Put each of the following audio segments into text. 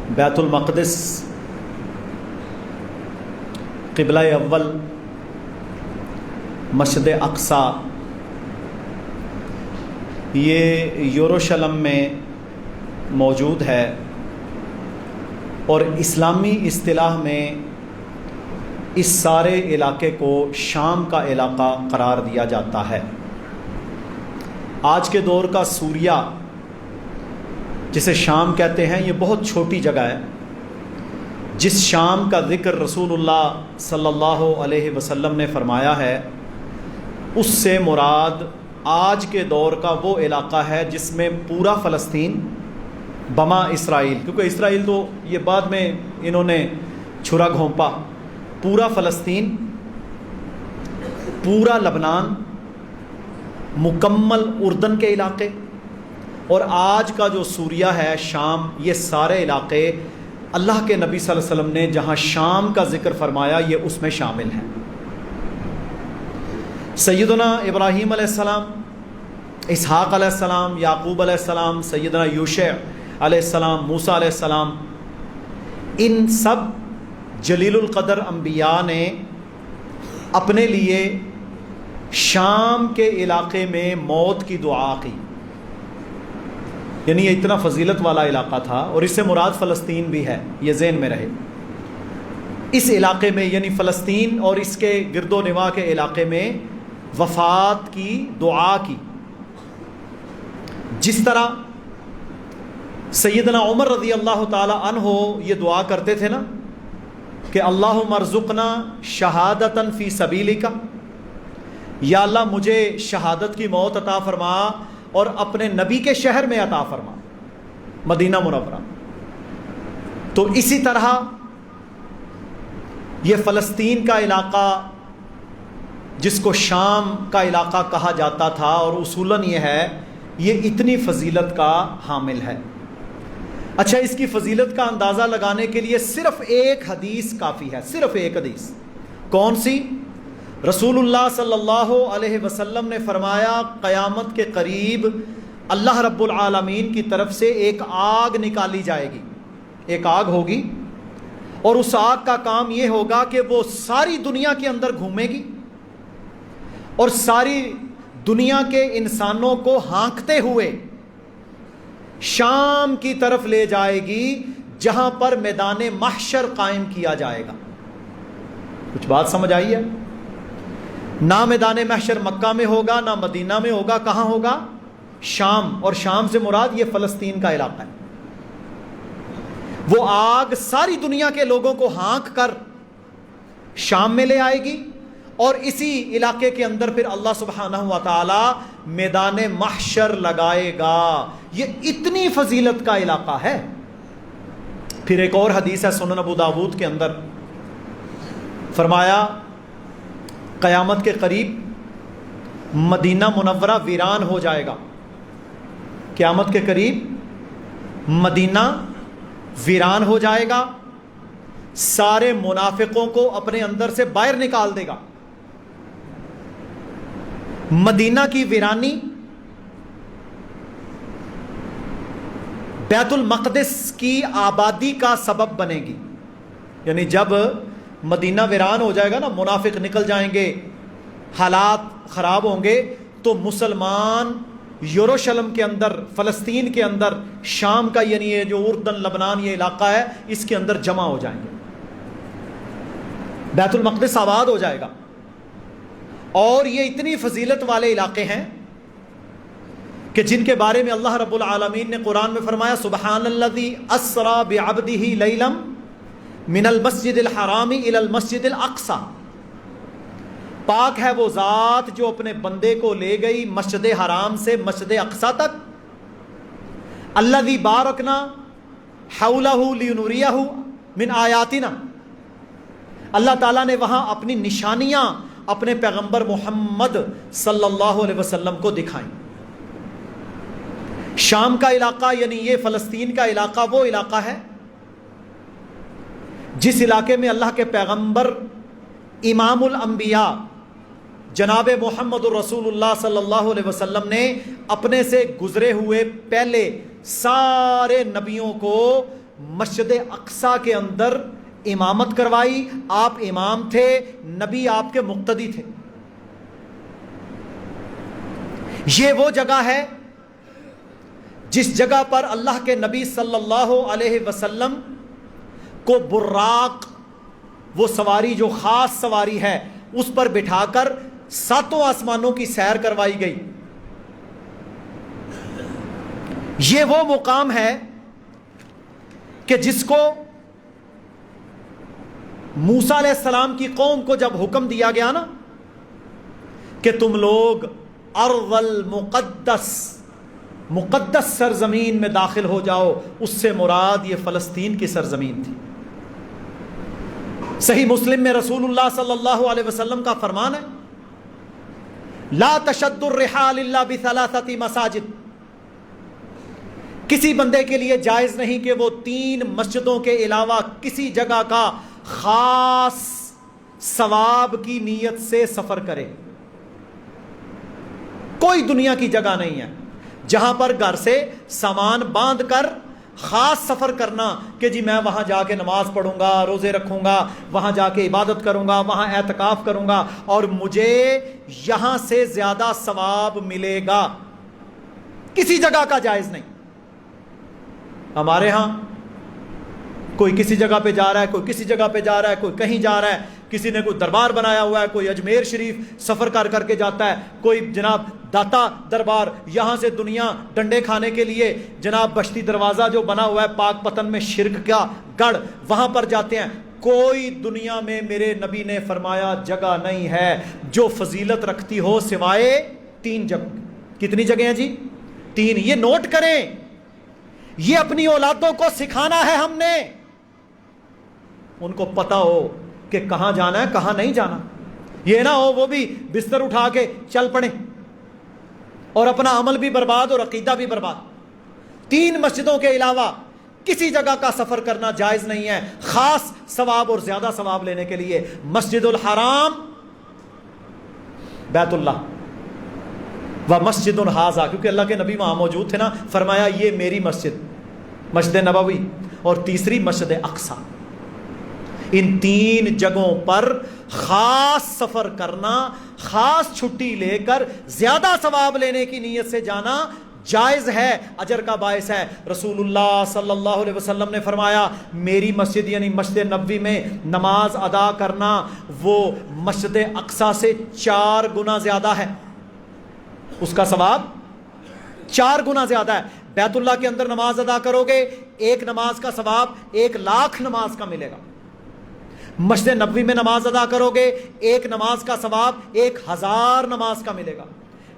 بیت المقدس، قبلہ اول، مسجد اقصی، یہ یروشلم میں موجود ہے اور اسلامی اصطلاح میں اس سارے علاقے کو شام کا علاقہ قرار دیا جاتا ہے۔ آج کے دور کا سوریہ جسے شام کہتے ہیں، یہ بہت چھوٹی جگہ ہے۔ جس شام کا ذکر رسول اللہ صلی اللہ علیہ وسلم نے فرمایا ہے، اس سے مراد آج کے دور کا وہ علاقہ ہے جس میں پورا فلسطین بما اسرائیل، کیونکہ اسرائیل تو یہ بعد میں انہوں نے چھرا گھونپا، پورا فلسطین، پورا لبنان، مکمل اردن کے علاقے اور آج کا جو سوریہ ہے، شام، یہ سارے علاقے اللہ کے نبی صلی اللہ علیہ وسلم نے جہاں شام کا ذکر فرمایا یہ اس میں شامل ہیں۔ سیدنا ابراہیم علیہ السلام، اسحاق علیہ السلام، یعقوب علیہ السلام، سیدنا یوشع علیہ السلام، موسیٰ علیہ السلام، ان سب جلیل القدر انبیاء نے اپنے لیے شام کے علاقے میں موت کی دعا کی، یعنی یہ اتنا فضیلت والا علاقہ تھا، اور اس سے مراد فلسطین بھی ہے، یہ ذہن میں رہے۔ اس علاقے میں یعنی فلسطین اور اس کے گرد و نواح کے علاقے میں وفات کی دعا کی۔ جس طرح سیدنا عمر رضی اللہ تعالی عنہ یہ دعا کرتے تھے نا کہ اللہم ارزقنا شہادتاً فی سبیلک، یا اللہ مجھے شہادت کی موت عطا فرما اور اپنے نبی کے شہر میں عطا فرما، مدینہ منورہ۔ تو اسی طرح یہ فلسطین کا علاقہ جس کو شام کا علاقہ کہا جاتا تھا، اور اصولاً یہ ہے، یہ اتنی فضیلت کا حامل ہے۔ اچھا، اس کی فضیلت کا اندازہ لگانے کے لیے صرف ایک حدیث کافی ہے، صرف ایک حدیث۔ کون سی؟ رسول اللہ صلی اللہ علیہ وسلم نے فرمایا قیامت کے قریب اللہ رب العالمین کی طرف سے ایک آگ نکالی جائے گی، ایک آگ ہوگی، اور اس آگ کا کام یہ ہوگا کہ وہ ساری دنیا کے اندر گھومے گی اور ساری دنیا کے انسانوں کو ہانکتے ہوئے شام کی طرف لے جائے گی، جہاں پر میدان محشر قائم کیا جائے گا۔ کچھ بات سمجھ آئی ہے؟ نہ میدان محشر مکہ میں ہوگا، نہ مدینہ میں ہوگا، کہاں ہوگا؟ شام، اور شام سے مراد یہ فلسطین کا علاقہ ہے۔ وہ آگ ساری دنیا کے لوگوں کو ہانک کر شام میں لے آئے گی، اور اسی علاقے کے اندر پھر اللہ سبحانہ و تعالی میدان محشر لگائے گا۔ یہ اتنی فضیلت کا علاقہ ہے۔ پھر ایک اور حدیث ہے سنن ابو داود کے اندر، فرمایا قیامت کے قریب مدینہ منورہ ویران ہو جائے گا۔ قیامت کے قریب مدینہ ویران ہو جائے گا، سارے منافقوں کو اپنے اندر سے باہر نکال دے گا۔ مدینہ کی ویرانی بیت المقدس کی آبادی کا سبب بنے گی، یعنی جب مدینہ ویران ہو جائے گا نا، منافق نکل جائیں گے، حالات خراب ہوں گے، تو مسلمان یروشلم کے اندر، فلسطین کے اندر، شام کا یعنی یہ جو اردن لبنان یہ علاقہ ہے، اس کے اندر جمع ہو جائیں گے، بیت المقدس آباد ہو جائے گا۔ اور یہ اتنی فضیلت والے علاقے ہیں کہ جن کے بارے میں اللہ رب العالمین نے قرآن میں فرمایا سبحان الذی اسری بعبدہ لیلا من المسجد الحرام الی المسجد الاقصی، پاک ہے وہ ذات جو اپنے بندے کو لے گئی مسجد حرام سے مسجد اقصی تک، الذی بارکنا حولہ لنریہ من آیاتنا، اللہ تعالیٰ نے وہاں اپنی نشانیاں اپنے پیغمبر محمد صلی اللہ علیہ وسلم کو دکھائیں۔ شام کا علاقہ یعنی یہ فلسطین کا علاقہ وہ علاقہ ہے جس علاقے میں اللہ کے پیغمبر امام الانبیاء جناب محمد الرسول اللہ صلی اللہ علیہ وسلم نے اپنے سے گزرے ہوئے پہلے سارے نبیوں کو مسجد اقصی کے اندر امامت کروائی. آپ امام تھے, نبی آپ کے مقتدی تھے. یہ وہ جگہ ہے جس جگہ پر اللہ کے نبی صلی اللہ علیہ وسلم کو براق, وہ سواری جو خاص سواری ہے, اس پر بٹھا کر 7 آسمانوں کی سیر کروائی گئی. یہ وہ مقام ہے کہ جس کو موسیٰ علیہ السلام کی قوم کو جب حکم دیا گیا نا کہ تم لوگ ارض المقدس, مقدس سرزمین میں داخل ہو جاؤ, اس سے مراد یہ فلسطین کی سرزمین تھی. صحیح مسلم میں رسول اللہ صلی اللہ علیہ وسلم کا فرمان ہے, لا تشد الرحال الا بثلاثه مساجد. کسی بندے کے لیے جائز نہیں کہ وہ 3 مسجدوں کے علاوہ کسی جگہ کا خاص ثواب کی نیت سے سفر کرے. کوئی دنیا کی جگہ نہیں ہے جہاں پر گھر سے سامان باندھ کر خاص سفر کرنا کہ جی میں وہاں جا کے نماز پڑھوں گا, روزے رکھوں گا, وہاں جا کے عبادت کروں گا, وہاں اعتکاف کروں گا اور مجھے یہاں سے زیادہ ثواب ملے گا. کسی جگہ کا جائز نہیں. ہمارے ہاں کوئی کسی جگہ پہ جا رہا ہے, کوئی کسی جگہ پہ جا رہا ہے, کوئی کہیں جا رہا ہے, کسی نے کوئی دربار بنایا ہوا ہے, کوئی اجمیر شریف سفر کر کے جاتا ہے, کوئی جناب داتا دربار, یہاں سے دنیا ڈنڈے کھانے کے لیے جناب بشتی دروازہ جو بنا ہوا ہے پاک پتن میں شرک کا گڑھ, وہاں پر جاتے ہیں. کوئی دنیا میں میرے نبی نے فرمایا جگہ نہیں ہے جو فضیلت رکھتی ہو سوائے 3 جگہ. کتنی جگہ ہیں جی؟ 3. یہ نوٹ کریں, یہ اپنی اولادوں کو سکھانا ہے ہم نے, ان کو پتا ہو کہ کہاں جانا ہے کہاں نہیں جانا. یہ نہ ہو وہ بھی بستر اٹھا کے چل پڑے اور اپنا عمل بھی برباد اور عقیدہ بھی برباد. 3 مسجدوں کے علاوہ کسی جگہ کا سفر کرنا جائز نہیں ہے خاص ثواب اور زیادہ ثواب لینے کے لیے. مسجد الحرام, بیت اللہ و مسجد ہذا, کیونکہ اللہ کے نبی وہاں موجود تھے نا, فرمایا یہ میری مسجد, مسجد نبوی, اور تیسری مسجد اقصی. ان 3 جگہوں پر خاص سفر کرنا, خاص چھٹی لے کر زیادہ ثواب لینے کی نیت سے جانا جائز ہے, اجر کا باعث ہے. رسول اللہ صلی اللہ علیہ وسلم نے فرمایا میری مسجد یعنی مسجد نبوی میں نماز ادا کرنا وہ مسجد اقصی سے 4 گنا زیادہ ہے, اس کا ثواب 4 گنا زیادہ ہے. بیت اللہ کے اندر نماز ادا کرو گے 1 نماز کا ثواب 1,00,000 نماز کا ملے گا. مسجد نبوی میں نماز ادا کرو گے 1 نماز کا ثواب 1,000 نماز کا ملے گا.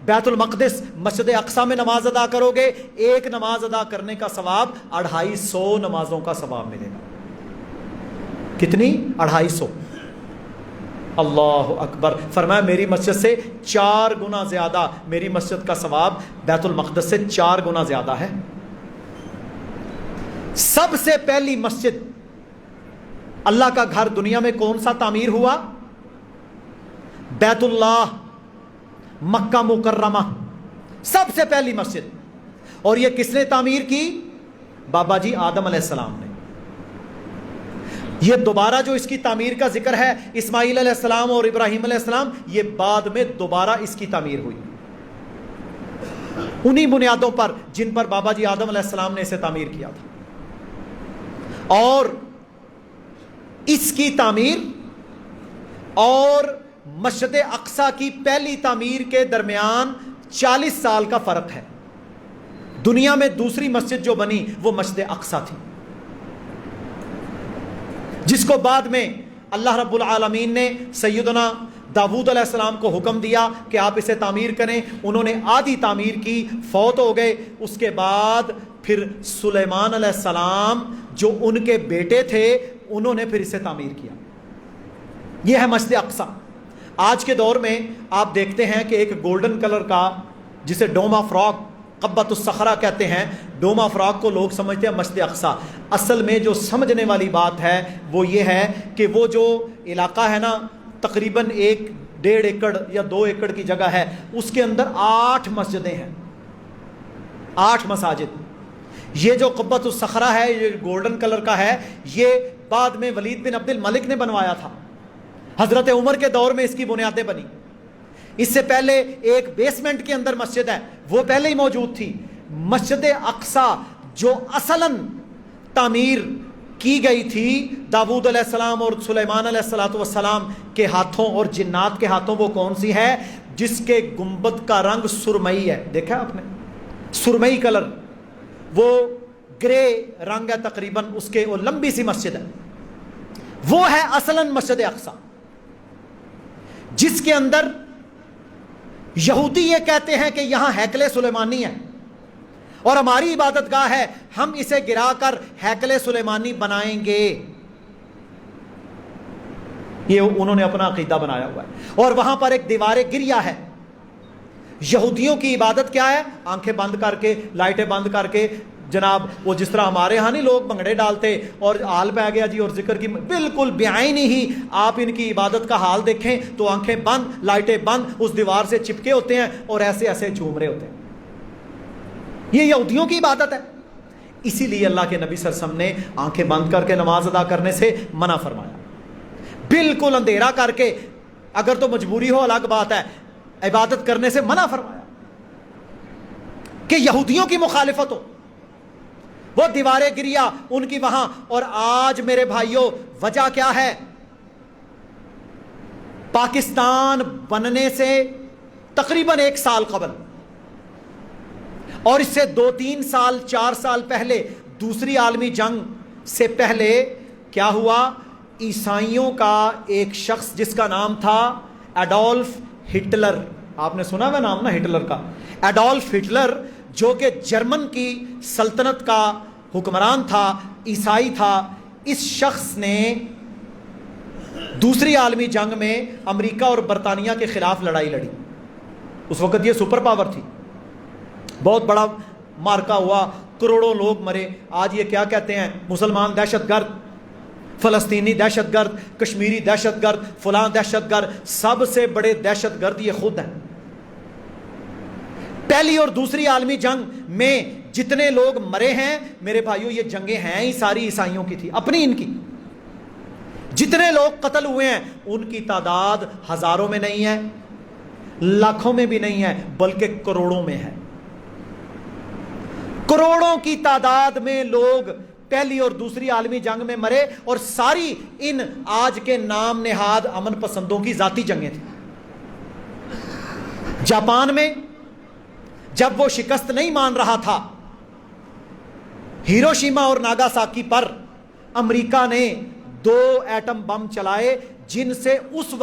بیت المقدس مسجد اقصی میں نماز ادا کرو گے 1 نماز ادا کرنے کا ثواب 250 نمازوں کا ثواب ملے گا. کتنی؟ 250. اللہ اکبر. فرمایا میری مسجد سے 4 گنا زیادہ, میری مسجد کا ثواب بیت المقدس سے 4 گنا زیادہ ہے. سب سے پہلی مسجد اللہ کا گھر دنیا میں کون سا تعمیر ہوا؟ بیت اللہ, مکہ مکرمہ, سب سے پہلی مسجد. اور یہ کس نے تعمیر کی؟ بابا جی آدم علیہ السلام نے. یہ دوبارہ جو اس کی تعمیر کا ذکر ہے اسماعیل علیہ السلام اور ابراہیم علیہ السلام, یہ بعد میں دوبارہ اس کی تعمیر ہوئی انہی بنیادوں پر جن پر بابا جی آدم علیہ السلام نے اسے تعمیر کیا تھا. اور اس کی تعمیر اور مسجد اقصی کی پہلی تعمیر کے درمیان 40 سال کا فرق ہے. دنیا میں دوسری مسجد جو بنی وہ مسجد اقصی تھی, جس کو بعد میں اللہ رب العالمین نے سیدنا داؤد علیہ السلام کو حکم دیا کہ آپ اسے تعمیر کریں. انہوں نے آدھی تعمیر کی, فوت ہو گئے. اس کے بعد پھر سلیمان علیہ السلام جو ان کے بیٹے تھے انہوں نے پھر اسے تعمیر کیا. یہ ہے مسجد اقصی. آج کے دور میں آپ دیکھتے ہیں کہ ایک گولڈن کلر کا جسے ڈوم آف راک قبۃ الصخرہ کہتے ہیں, ڈوم آف راک کو لوگ سمجھتے ہیں مسجد اقصی. اصل میں جو سمجھنے والی بات ہے وہ یہ ہے کہ وہ جو علاقہ ہے نا تقریباً 1.5 ایکڑ یا 2 ایکڑ کی جگہ ہے, اس کے اندر 8 مسجدیں ہیں, 8 مساجد. یہ جو قبۃ الصخرہ ہے، یہ گولڈن کلر کا ہے، یہ بعد میں ولید بن عبد الملک نے بنوایا تھا. حضرت عمر کے دور میں اس کی بنیادیں بنی. اس سے پہلے ایک بیسمنٹ کے اندر مسجد ہے، وہ پہلے ہی موجود تھی. مسجد اقصیٰ جو اصلاً تعمیر کی گئی تھی داؤد علیہ السلام اور سلیمان علیہ السلام کے ہاتھوں اور جنات کے ہاتھوں، وہ کون سی ہے؟ جس کے گنبد کا رنگ سرمئی ہے. دیکھا آپ نے؟ سرمئی کلر، وہ گرے رنگ ہے تقریباً اس کے، وہ لمبی سی مسجد ہے. وہ ہے اصلاً مسجد اقصیٰ، جس کے اندر یہودی یہ کہتے ہیں کہ یہاں ہیکل سلیمانی ہے اور ہماری عبادت گاہ ہے، ہم اسے گرا کر ہیکل سلیمانی بنائیں گے. یہ انہوں نے اپنا عقیدہ بنایا ہوا ہے. اور وہاں پر ایک دیوار گریا ہے. یہودیوں کی عبادت کیا ہے؟ آنکھیں بند کر کے، لائٹیں بند کر کے، جناب وہ جس طرح ہمارے ہاں نہیں لوگ بھنگڑے ڈالتے اور حال پہ گیا جی اور ذکر کی، بالکل بعینی ہی آپ ان کی عبادت کا حال دیکھیں تو آنکھیں بند، لائٹیں بند، اس دیوار سے چپکے ہوتے ہیں اور ایسے ایسے جھوم رہے ہوتے ہیں. یہ یہودیوں کی عبادت ہے. اسی لیے اللہ کے نبی صلی اللہ علیہ وسلم نے آنکھیں بند کر کے نماز ادا کرنے سے منع فرمایا. بالکل اندھیرا کر کے، اگر تو مجبوری ہو الگ بات ہے، عبادت کرنے سے منع فرمایا کہ یہودیوں کی مخالفت ہو. وہ دیواریں گریا ان کی وہاں. اور آج میرے بھائیوں وجہ کیا ہے؟ پاکستان بننے سے تقریباً 1 سال قبل اور اس سے 2-3 سال 4 سال پہلے، دوسری عالمی جنگ سے پہلے کیا ہوا؟ عیسائیوں کا ایک شخص جس کا نام تھا ایڈولف ہٹلر، آپ نے سنا ہے نام نا ہٹلر کا، ایڈولف ہٹلر، جو کہ جرمن کی سلطنت کا حکمران تھا، عیسائی تھا. اس شخص نے دوسری عالمی جنگ میں امریکہ اور برطانیہ کے خلاف لڑائی لڑی. اس وقت یہ سپر پاور تھی. بہت بڑا مارکا ہوا، کروڑوں لوگ مرے. آج یہ کیا کہتے ہیں؟ مسلمان دہشت گرد، فلسطینی دہشت گرد، کشمیری دہشت گرد، فلاں دہشت گرد. سب سے بڑے دہشت گرد یہ خود ہیں. پہلی اور دوسری عالمی جنگ میں جتنے لوگ مرے ہیں میرے بھائیوں، یہ جنگیں ہیں ہی ساری عیسائیوں کی تھی، اپنی ان کی. جتنے لوگ قتل ہوئے ہیں ان کی تعداد ہزاروں میں نہیں ہے، لاکھوں میں بھی نہیں ہے، بلکہ کروڑوں میں ہے. کروڑوں کی تعداد میں لوگ پہلی اور دوسری عالمی جنگ میں مرے. اور ساری ان آج کے نام نہاد امن پسندوں کی ذاتی جنگیں تھیں. جاپان میں جب وہ شکست نہیں مان رہا تھا، ہیروشیما اور ناگاساکی پر امریکہ نے 2 ایٹم بم چلائے، جن سے اس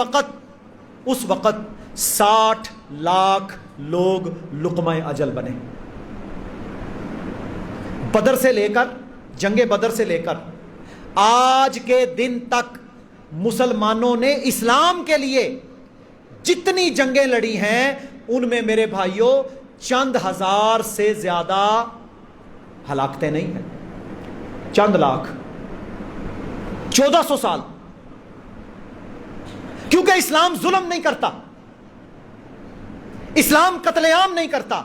وقت 60 لاکھ لوگ لقمہ اجل بنے. بدر سے لے کر، جنگ بدر سے لے کر آج کے دن تک مسلمانوں نے اسلام کے لیے جتنی جنگیں لڑی ہیں ان میں میرے بھائیوں چند ہزار سے زیادہ ہلاکتیں نہیں ہیں. چند لاکھ، 1400 سال. کیونکہ اسلام ظلم نہیں کرتا، اسلام قتل عام نہیں کرتا،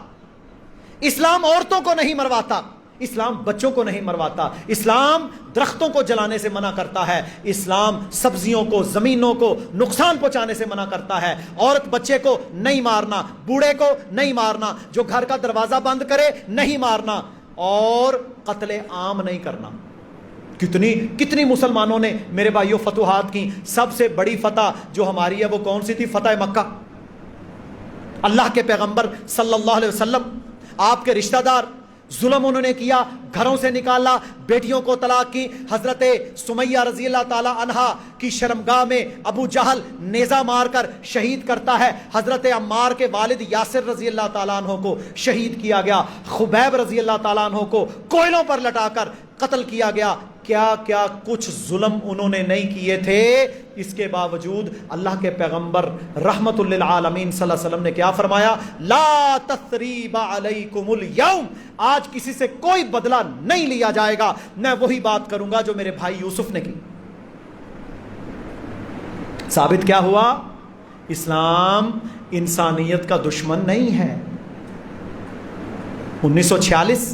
اسلام عورتوں کو نہیں مرواتا، اسلام بچوں کو نہیں مرواتا، اسلام درختوں کو جلانے سے منع کرتا ہے، اسلام سبزیوں کو، زمینوں کو نقصان پہنچانے سے منع کرتا ہے، عورت بچے کو نہیں مارنا، بوڑھے کو نہیں مارنا، جو گھر کا دروازہ بند کرے نہیں مارنا، اور قتل عام نہیں کرنا. کتنی مسلمانوں نے میرے بھائیوں فتوحات کی. سب سے بڑی فتح جو ہماری ہے وہ کون سی تھی؟ فتح مکہ. اللہ کے پیغمبر صلی اللہ علیہ وسلم، آپ کے رشتہ دار، ظلم انہوں نے کیا، گھروں سے نکالا، بیٹیوں کو طلاق کی. حضرت سمیہ رضی اللہ تعالی عنہا کی شرمگاہ میں ابو جہل نیزہ مار کر شہید کرتا ہے. حضرت عمار کے والد یاسر رضی اللہ تعالیٰ عنہ کو شہید کیا گیا. خبیب رضی اللہ تعالیٰ عنہ کو کوئلوں پر لٹا کر قتل کیا گیا. کیا کیا کچھ ظلم انہوں نے نہیں کیے تھے. اس کے باوجود اللہ کے پیغمبر رحمت للعالمین صلی اللہ علیہ وسلم نے کیا فرمایا؟ لا تثریب علیکم اليوم، آج کسی سے کوئی بدلہ نہیں لیا جائے گا، میں وہی بات کروں گا جو میرے بھائی یوسف نے کی. ثابت کیا ہوا؟ اسلام انسانیت کا دشمن نہیں ہے. 1946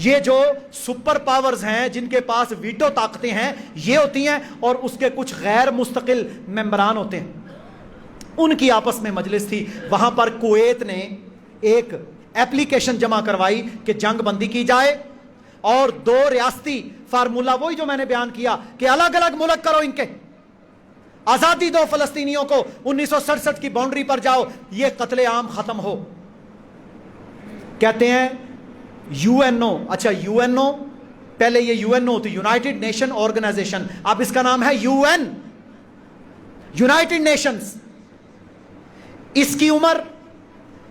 یہ جو سپر پاورز ہیں جن کے پاس ویٹو طاقتیں ہیں یہ ہوتی ہیں، اور اس کے کچھ غیر مستقل ممبران ہوتے ہیں، ان کی آپس میں مجلس تھی۔ وہاں پر کویت نے ایک ایپلیکیشن جمع کروائی کہ جنگ بندی کی جائے، اور 2 ریاستی فارمولہ، وہی جو میں نے بیان کیا کہ الگ الگ ملک کرو، ان کے آزادی دو فلسطینیوں کو، 1967 کی باؤنڈری پر جاؤ، یہ قتل عام ختم ہو۔ کہتے ہیں یو این او، اچھا یو این او، پہلے یہ یو این او ہوتی یونائٹڈ نیشن آرگنائزیشن، اب اس کا نام ہے یو این، یونائٹڈ نیشنز۔ اس کی عمر،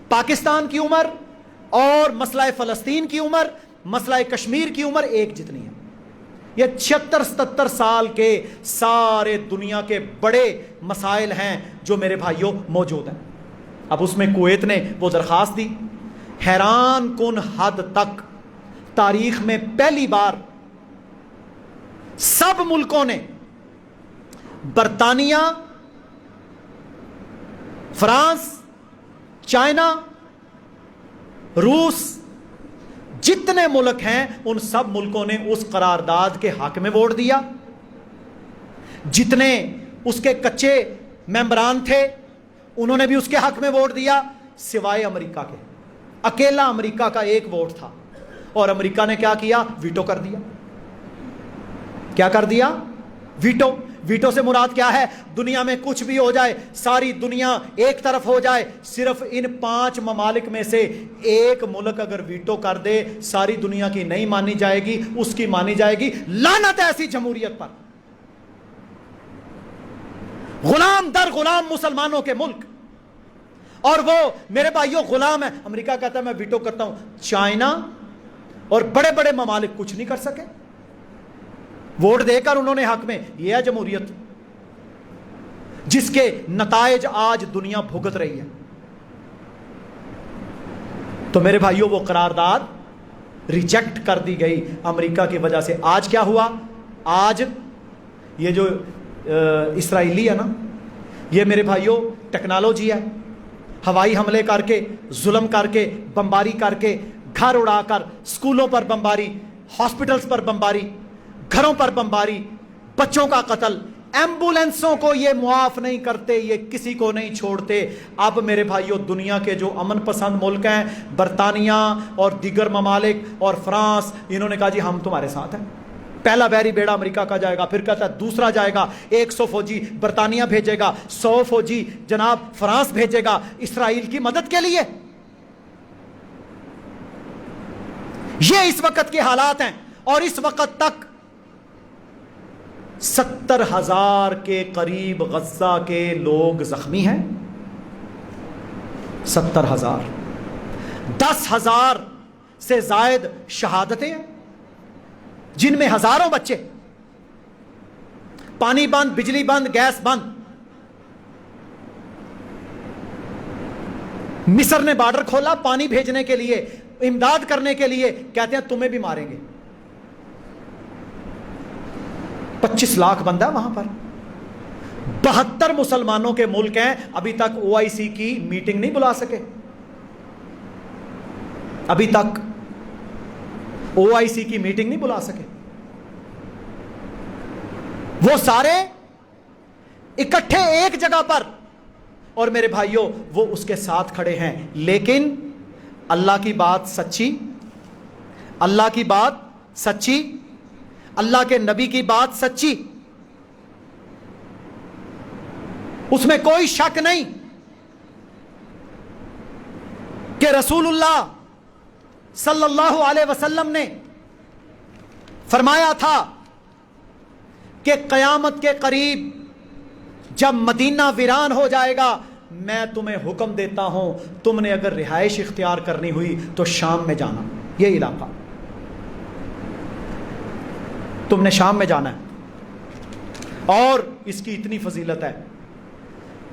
پاکستان کی عمر اور مسئلہ فلسطین کی عمر، مسئلہ کشمیر کی عمر ایک جتنی ہے۔ یہ 76-77 سال کے سارے دنیا کے بڑے مسائل ہیں جو میرے بھائیوں موجود ہیں۔ اب اس میں کویت نے وہ درخواست دی، حیران کن حد تک تاریخ میں پہلی بار سب ملکوں نے، برطانیہ، فرانس، چائنا، روس، جتنے ملک ہیں ان سب ملکوں نے اس قرارداد کے حق میں ووٹ دیا۔ جتنے اس کے کچے ممبران تھے انہوں نے بھی اس کے حق میں ووٹ دیا، سوائے امریکہ کے۔ اکیلا امریکہ کا ایک ووٹ تھا، اور امریکہ نے کیا کیا؟ ویٹو کر دیا۔ کیا کر دیا؟ ویٹو۔ ویٹو سے مراد کیا ہے؟ دنیا میں کچھ بھی ہو جائے، ساری دنیا ایک طرف ہو جائے، صرف ان 5 ممالک میں سے ایک ملک اگر ویٹو کر دے، ساری دنیا کی نہیں مانی جائے گی، اس کی مانی جائے گی۔ لعنت ہے ایسی جمہوریت پر، غلام در غلام مسلمانوں کے ملک، اور وہ میرے بھائیوں غلام ہے۔ امریکہ کہتا ہے میں ویٹو کرتا ہوں، چائنا اور بڑے بڑے ممالک کچھ نہیں کر سکے، ووٹ دے کر انہوں نے حق میں۔ یہ ہے جمہوریت جس کے نتائج آج دنیا بھگت رہی ہے۔ تو میرے بھائیوں وہ قرارداد ریجیکٹ کر دی گئی امریکہ کی وجہ سے۔ آج کیا ہوا؟ آج یہ جو اسرائیلی ہے نا، یہ میرے بھائیوں ٹیکنالوجی ہے، ہوائی حملے کر کے، ظلم کر کے، بمباری کر کے، گھر اڑا کر، سکولوں پر بمباری، ہاسپٹلز پر بمباری، گھروں پر بمباری، بچوں کا قتل، ایمبولینسوں کو یہ معاف نہیں کرتے، یہ کسی کو نہیں چھوڑتے۔ اب میرے بھائیوں دنیا کے جو امن پسند ملک ہیں، برطانیہ اور دیگر ممالک اور فرانس، انہوں نے کہا جی ہم تمہارے ساتھ ہیں۔ پہلا بحری بیڑا امریکہ کا جائے گا، پھر کہتا ہے دوسرا جائے گا، 100 فوجی برطانیہ بھیجے گا، 100 فوجی جناب فرانس بھیجے گا اسرائیل کی مدد کے لیے۔ یہ اس وقت کے حالات ہیں، اور اس وقت تک 70,000 کے قریب غزہ کے لوگ زخمی ہیں۔ 70,000، 10,000 سے زائد شہادتیں ہیں، جن میں ہزاروں بچے۔ پانی بند، بجلی بند، گیس بند۔ مصر نے بارڈر کھولا پانی بھیجنے کے لیے، امداد کرنے کے لیے، کہتے ہیں تمہیں بھی ماریں گے۔ 25 لاکھ بندہ وہاں پر، 72 مسلمانوں کے ملک ہیں، ابھی تک OIC کی میٹنگ نہیں بلا سکے۔ ابھی تک OIC کی میٹنگ نہیں بلا سکے۔ وہ سارے اکٹھے ایک جگہ پر، اور میرے بھائیوں وہ اس کے ساتھ کھڑے ہیں۔ لیکن اللہ کی بات سچی، اللہ کی بات سچی، اللہ کے نبی کی بات سچی، اس میں کوئی شک نہیں کہ رسول اللہ صلی اللہ علیہ وسلم نے فرمایا تھا کہ قیامت کے قریب جب مدینہ ویران ہو جائے گا، میں تمہیں حکم دیتا ہوں تم نے اگر رہائش اختیار کرنی ہوئی تو شام میں جانا، یہ علاقہ تم نے شام میں جانا ہے۔ اور اس کی اتنی فضیلت ہے،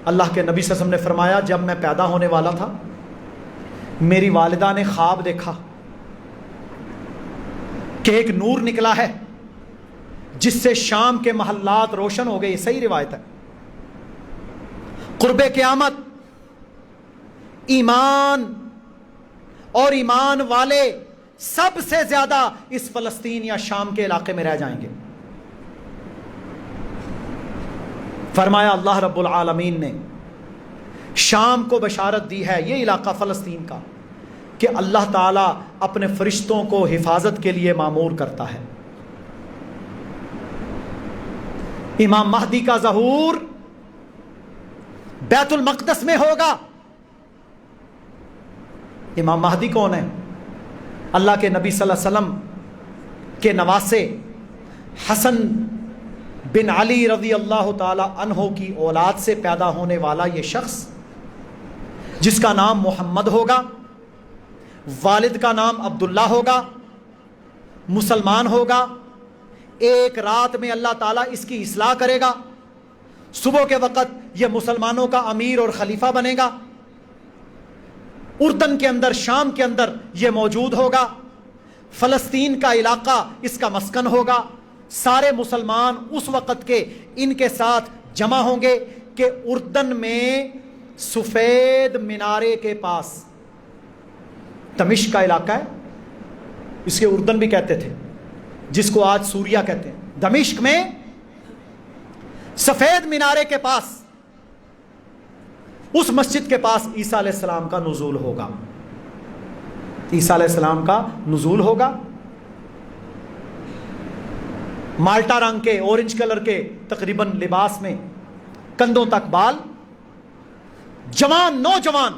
اللہ کے نبی صلی اللہ علیہ وسلم نے فرمایا جب میں پیدا ہونے والا تھا میری والدہ نے خواب دیکھا کہ ایک نور نکلا ہے جس سے شام کے محلات روشن ہو گئے۔ یہ صحیح روایت ہے۔ قرب قیامت ایمان اور ایمان والے سب سے زیادہ اس فلسطین یا شام کے علاقے میں رہ جائیں گے۔ فرمایا اللہ رب العالمین نے شام کو بشارت دی ہے، یہ علاقہ فلسطین کا، کہ اللہ تعالیٰ اپنے فرشتوں کو حفاظت کے لیے مامور کرتا ہے۔ امام مہدی کا ظہور بیت المقدس میں ہوگا۔ امام مہدی کون ہے؟ اللہ کے نبی صلی اللہ علیہ وسلم کے نواسے حسن بن علی رضی اللہ تعالی عنہ کی اولاد سے پیدا ہونے والا یہ شخص، جس کا نام محمد ہوگا، والد کا نام عبداللہ ہوگا، مسلمان ہوگا، ایک رات میں اللہ تعالیٰ اس کی اصلاح کرے گا، صبح کے وقت یہ مسلمانوں کا امیر اور خلیفہ بنے گا، اردن کے اندر، شام کے اندر یہ موجود ہوگا، فلسطین کا علاقہ اس کا مسکن ہوگا، سارے مسلمان اس وقت کے ان کے ساتھ جمع ہوں گے کہ اردن میں سفید مینارے کے پاس، دمشق کا علاقہ ہے، اس کے اردن بھی کہتے تھے، جس کو آج سوریا کہتے ہیں، دمشق میں سفید مینارے کے پاس، اس مسجد کے پاس عیسیٰ علیہ السلام کا نزول ہوگا۔ عیسیٰ علیہ السلام کا نزول ہوگا، مالٹا رنگ کے، اورنج کلر کے تقریباً لباس میں، کندھوں تک بال، جوان نوجوان،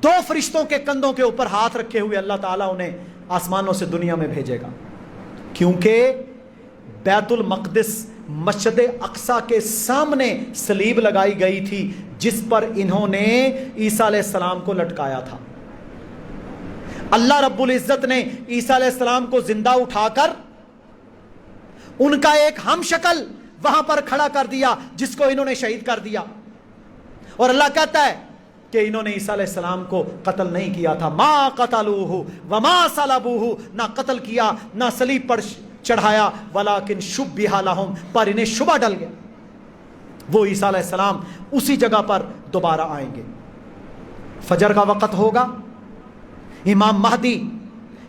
دو فرشتوں کے کندھوں کے اوپر ہاتھ رکھے ہوئے اللہ تعالیٰ انہیں آسمانوں سے دنیا میں بھیجے گا، کیونکہ بیت المقدس مسجد اقصی کے سامنے صلیب لگائی گئی تھی جس پر انہوں نے عیسیٰ علیہ السلام کو لٹکایا تھا۔ اللہ رب العزت نے عیسیٰ علیہ السلام کو زندہ اٹھا کر ان کا ایک ہم شکل وہاں پر کھڑا کر دیا جس کو انہوں نے شہید کر دیا، اور اللہ کہتا ہے کہ انہوں نے عیسیٰ علیہ السلام کو قتل نہیں کیا تھا، ما قتلوہ وما صلبوہ، نہ قتل کیا نہ صلیب پر چڑھایا، ولیکن شبہ لہم، پر انہیں شبہ ڈل گیا۔ وہ عیسیٰ علیہ السلام اسی جگہ پر دوبارہ آئیں گے، فجر کا وقت ہوگا، امام مہدی،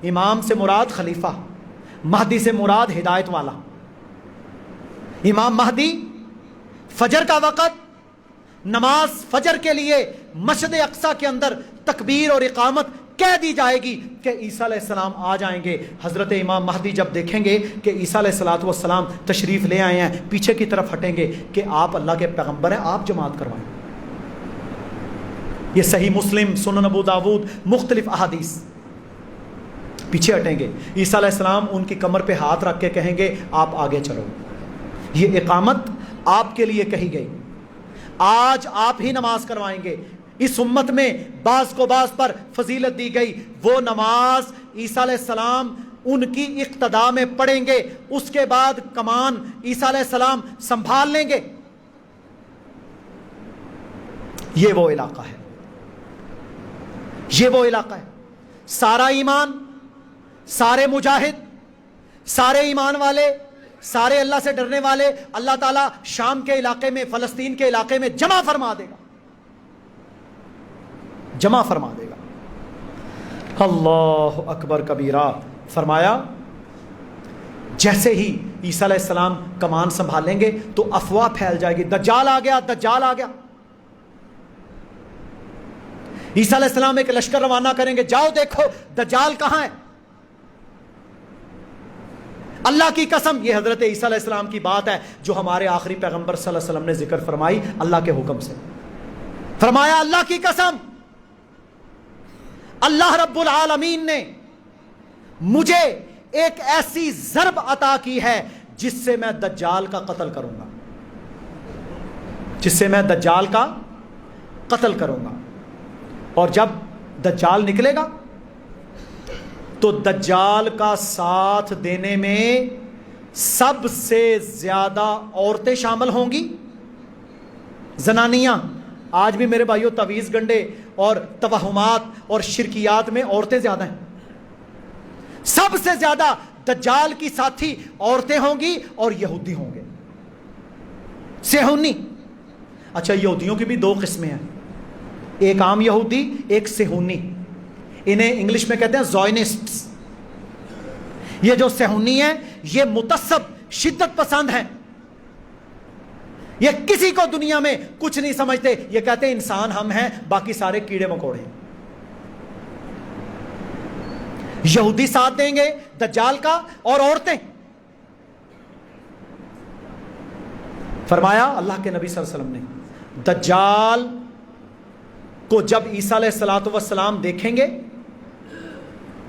امام سے مراد خلیفہ، مہدی سے مراد ہدایت والا، امام مہدی فجر کا وقت، نماز فجر کے لیے مسجد اقصی کے اندر تکبیر اور اقامت کہہ دی جائے گی کہ عیسیٰ علیہ السلام آ جائیں گے۔ حضرت امام مہدی جب دیکھیں گے کہ عیسیٰ علیہ السلام تشریف لے آئے ہیں، پیچھے کی طرف ہٹیں گے کہ آپ اللہ کے پیغمبر ہیں، آپ جماعت کروائیں۔ یہ صحیح مسلم، سنن ابو داود، مختلف احادیث، پیچھے ہٹیں گے، عیسیٰ علیہ السلام ان کی کمر پہ ہاتھ رکھ کے کہیں گے آپ آگے چلو، یہ اقامت آپ کے لیے کہی گئی، آج آپ ہی نماز کروائیں گے۔ اس امت میں بعض کو بعض پر فضیلت دی گئی، وہ نماز عیسیٰ علیہ السلام ان کی اقتداء میں پڑھیں گے، اس کے بعد کمان عیسیٰ علیہ السلام سنبھال لیں گے۔ یہ وہ علاقہ ہے، یہ وہ علاقہ ہے، سارا ایمان، سارے مجاہد، سارے ایمان والے، سارے اللہ سے ڈرنے والے اللہ تعالیٰ شام کے علاقے میں، فلسطین کے علاقے میں جمع فرما دے گا، جمع فرما دے گا۔ اللہ اکبر کبیرہ۔ فرمایا جیسے ہی عیسیٰ علیہ السلام کمان سنبھالیں گے تو افواہ پھیل جائے گی، دجال آ گیا، دجال آ گیا۔ عیسیٰ علیہ السلام ایک لشکر روانہ کریں گے، جاؤ دیکھو دجال کہاں ہے۔ اللہ کی قسم، یہ حضرت عیسیٰ علیہ السلام کی بات ہے جو ہمارے آخری پیغمبر صلی اللہ علیہ وسلم نے ذکر فرمائی اللہ کے حکم سے۔ فرمایا اللہ کی قسم، اللہ رب العالمین نے مجھے ایک ایسی ضرب عطا کی ہے جس سے میں دجال کا قتل کروں گا، جس سے میں دجال کا قتل کروں گا۔ اور جب دجال نکلے گا تو دجال کا ساتھ دینے میں سب سے زیادہ عورتیں شامل ہوں گی، زنانیاں۔ آج بھی میرے بھائیوں تعویذ گنڈے اور توہمات اور شرکیات میں عورتیں زیادہ ہیں، سب سے زیادہ دجال کی ساتھی عورتیں ہوں گی اور یہودی ہوں گے، صہیونی۔ اچھا، یہودیوں کی بھی دو قسمیں ہیں، ایک عام یہودی، ایک صہیونی۔ انہیں انگلش میں کہتے ہیں زائنسٹس. یہ جو صہیونی ہیں یہ متعصب شدت پسند ہیں. یہ کسی کو دنیا میں کچھ نہیں سمجھتے. یہ کہتے ہیں انسان ہم ہیں, باقی سارے کیڑے مکوڑے ہیں. یہودی ساتھ دیں گے دجال کا, اور عورتیں. فرمایا اللہ کے نبی صلی اللہ علیہ وسلم نے, دجال کو جب عیسیٰ علیہ الصلوۃ والسلام دیکھیں گے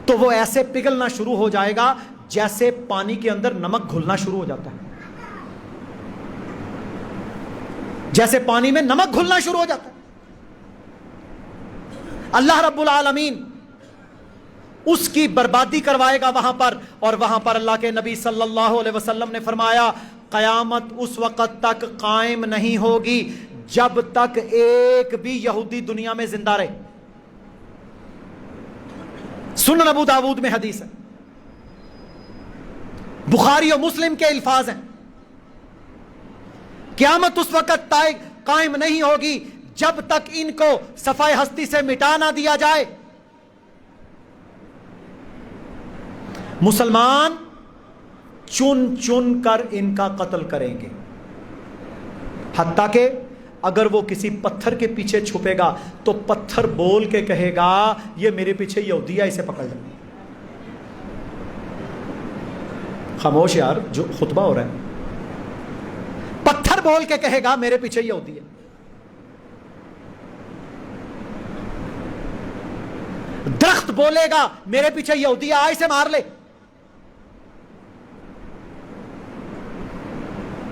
تو وہ ایسے پگھلنا شروع ہو جائے گا جیسے پانی کے اندر نمک گھلنا شروع ہو جاتا ہے. جیسے پانی میں نمک گھلنا شروع ہو جاتا ہے. اللہ رب العالمین اس کی بربادی کروائے گا وہاں پر. اور وہاں پر اللہ کے نبی صلی اللہ علیہ وسلم نے فرمایا قیامت اس وقت تک قائم نہیں ہوگی جب تک ایک بھی یہودی دنیا میں زندہ رہے. سنن ابو داود میں حدیث ہے, بخاری و مسلم کے الفاظ ہیں. قیامت اس وقت قائم نہیں ہوگی جب تک ان کو صفائے ہستی سے مٹا نہ دیا جائے. مسلمان چن چن کر ان کا قتل کریں گے, حتیٰ کہ اگر وہ کسی پتھر کے پیچھے چھپے گا تو پتھر بول کے کہے گا یہ میرے پیچھے یہودی ہے, اسے پکڑ لیں. خاموش یار, جو خطبہ ہو رہا ہے. پتھر بول کے کہے گا میرے پیچھے یہودی ہے. درخت بولے گا میرے پیچھے یہودی ہے, آئے سے مار لے.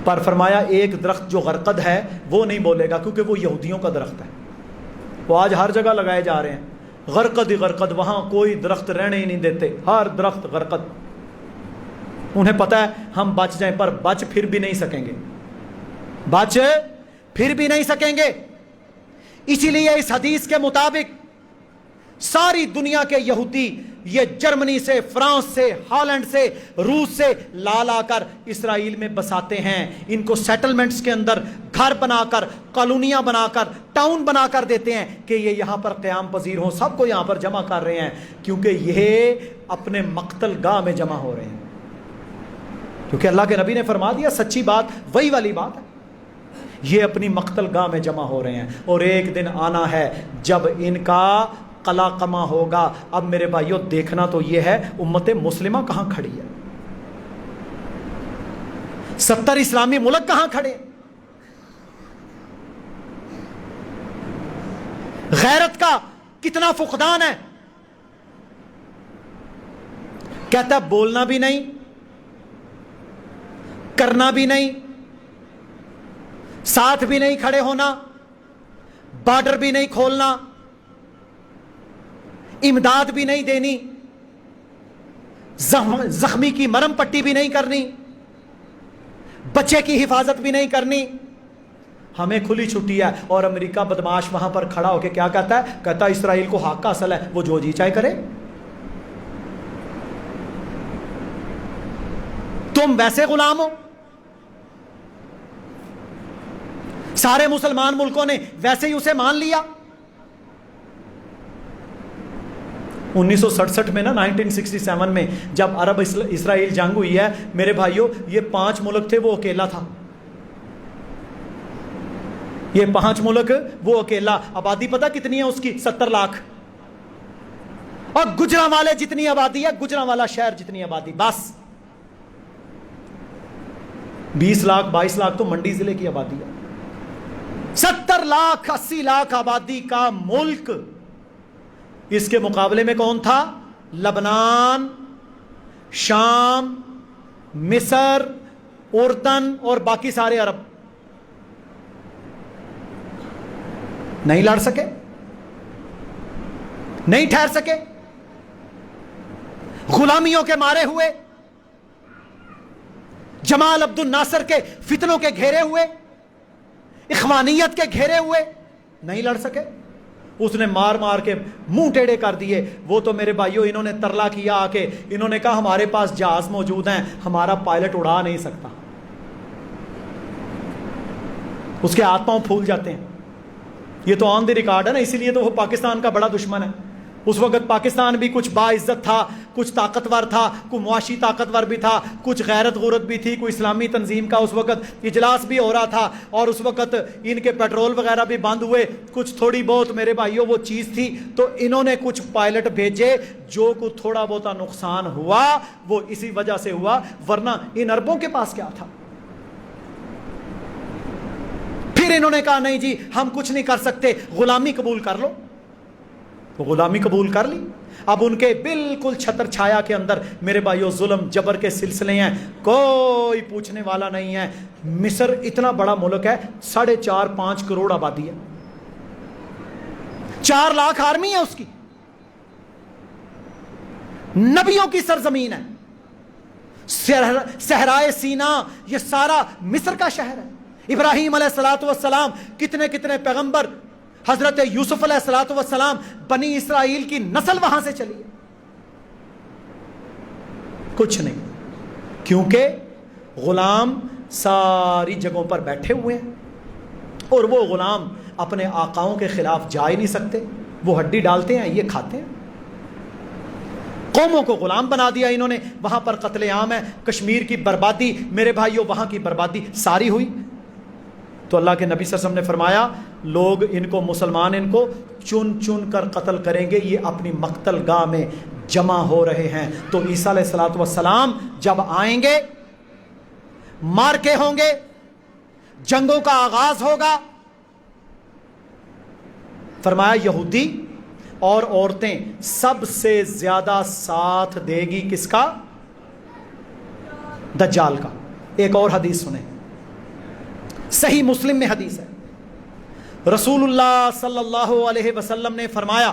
پر فرمایا ایک درخت جو غرقد ہے وہ نہیں بولے گا, کیونکہ وہ یہودیوں کا درخت ہے. وہ آج ہر جگہ لگائے جا رہے ہیں, غرقد ہی غرقد, وہاں کوئی درخت رہنے ہی نہیں دیتے, ہر درخت غرقد. انہیں پتا ہے ہم بچ جائیں, پر بچ پھر بھی نہیں سکیں گے, بچ پھر بھی نہیں سکیں گے. اسی لیے اس حدیث کے مطابق ساری دنیا کے یہودی یہ جرمنی سے, فرانس سے, ہالینڈ سے, روس سے لا کر اسرائیل میں بساتے ہیں. ان کو سیٹلمنٹس کے اندر گھر بنا کر, کالونیاں بنا کر, ٹاؤن بنا کر دیتے ہیں کہ یہ یہاں پر قیام پذیر ہوں. سب کو یہاں پر جمع کر رہے ہیں کیونکہ یہ اپنے مقتل گاہ میں جمع ہو رہے ہیں. کیونکہ اللہ کے نبی نے فرما دیا, سچی بات وہی والی بات ہے, یہ اپنی مقتل گاہ میں جمع ہو رہے ہیں. اور ایک دن آنا ہے جب ان کا قلا قما ہوگا. اب میرے بھائیوں دیکھنا تو یہ ہے امت مسلمہ کہاں کھڑی ہے, 70 اسلامی ملک کہاں کھڑے. غیرت کا کتنا فقدان ہے. کہتا بولنا بھی نہیں, کرنا بھی نہیں, ساتھ بھی نہیں کھڑے ہونا, بارڈر بھی نہیں کھولنا, امداد بھی نہیں دینی, زخمی کی مرم پٹی بھی نہیں کرنی, بچے کی حفاظت بھی نہیں کرنی. ہمیں کھلی چھٹی ہے. اور امریکہ بدماش وہاں پر کھڑا ہو کے کیا کہتا ہے, کہتا ہے اسرائیل کو حق کا اصل ہے, وہ جو جی چاہے کرے. تم ویسے غلام ہو. سارے مسلمان ملکوں نے ویسے ہی اسے مان لیا. 1967 میں نا 1967 میں جب عرب اسرائیل جنگ ہوئی ہے میرے بھائیوں, یہ 5 ملک تھے, وہ اکیلا تھا. یہ 5 ملک وہ اکیلا. آبادی پتہ کتنی ہے اس کی, 70 لاکھ. اور گجرانوالے جتنی آبادی ہے, گجرانوالا شہر جتنی آبادی, بس 20 لاکھ 22 لاکھ تو منڈی ضلع کی آبادی ہے. 70 لاکھ 80 لاکھ آبادی کا ملک. اس کے مقابلے میں کون تھا؟ لبنان, شام, مصر, اردن اور باقی سارے عرب. نہیں لڑ سکے, نہیں ٹھہر سکے, غلامیوں کے مارے ہوئے, جمال عبد الناصر کے فتنوں کے گھیرے ہوئے, اخوانیت کے گھیرے ہوئے, نہیں لڑ سکے. اس نے مار مار کے منہ ٹیڑے کر دیے. وہ تو میرے بھائیوں انہوں نے ترلا کیا آ کے, انہوں نے کہا ہمارے پاس جہاز موجود ہیں, ہمارا پائلٹ اڑا نہیں سکتا. اس کے ہاتھ پاؤں پھول جاتے ہیں. یہ تو آن دی ریکارڈ ہے نا, اسی لیے تو وہ پاکستان کا بڑا دشمن ہے. اس وقت پاکستان بھی کچھ باعزت تھا، کچھ طاقتور تھا، کوئی معاشی طاقتور بھی تھا، کچھ غیرت غورت بھی تھی، کوئی اسلامی تنظیم کا اس وقت اجلاس بھی ہو رہا تھا، اور اس وقت ان کے پیٹرول وغیرہ بھی بند ہوئے، کچھ تھوڑی بہت میرے بھائیوں وہ چیز تھی، تو انہوں نے کچھ پائلٹ بھیجے، جو کو تھوڑا بہت نقصان ہوا وہ اسی وجہ سے ہوا، ورنہ ان عربوں کے پاس کیا تھا؟ پھر انہوں نے کہا نہیں جی ہم کچھ نہیں کر سکتے، غلامی قبول کر لو، غلامی قبول کر لی۔ اب ان کے بالکل چھتر چھایا کے اندر میرے بھائیوں ظلم جبر کے سلسلے ہیں، کوئی پوچھنے والا نہیں ہے۔ مصر اتنا بڑا ملک ہے، 4.5-5 کروڑ آبادی ہے، 4 لاکھ آرمی ہے اس کی، نبیوں کی سرزمین ہے، صحرائے سینا یہ سارا مصر کا شہر ہے۔ ابراہیم علیہ السلام کتنے کتنے پیغمبر، حضرت یوسف علیہ السلام، بنی اسرائیل کی نسل وہاں سے چلی ہے، کچھ نہیں، کیونکہ غلام ساری جگہوں پر بیٹھے ہوئے ہیں، اور وہ غلام اپنے آقاؤں کے خلاف جا ہی نہیں سکتے، وہ ہڈی ڈالتے ہیں یہ کھاتے ہیں۔ قوموں کو غلام بنا دیا انہوں نے، وہاں پر قتل عام ہے، کشمیر کی بربادی میرے بھائیوں، وہاں کی بربادی ساری ہوئی۔ تو اللہ کے نبی صلی اللہ علیہ وسلم نے فرمایا لوگ ان کو، مسلمان ان کو چن چن کر قتل کریں گے، یہ اپنی مقتل گاہ میں جمع ہو رہے ہیں۔ تو عیسیٰ علیہ السلام جب آئیں گے، مارکے ہوں گے، جنگوں کا آغاز ہوگا، فرمایا یہودی اور عورتیں سب سے زیادہ ساتھ دے گی کس کا؟ دجال کا۔ ایک اور حدیث سنیں، صحیح مسلم میں حدیث ہے، رسول اللہ صلی اللہ علیہ وسلم نے فرمایا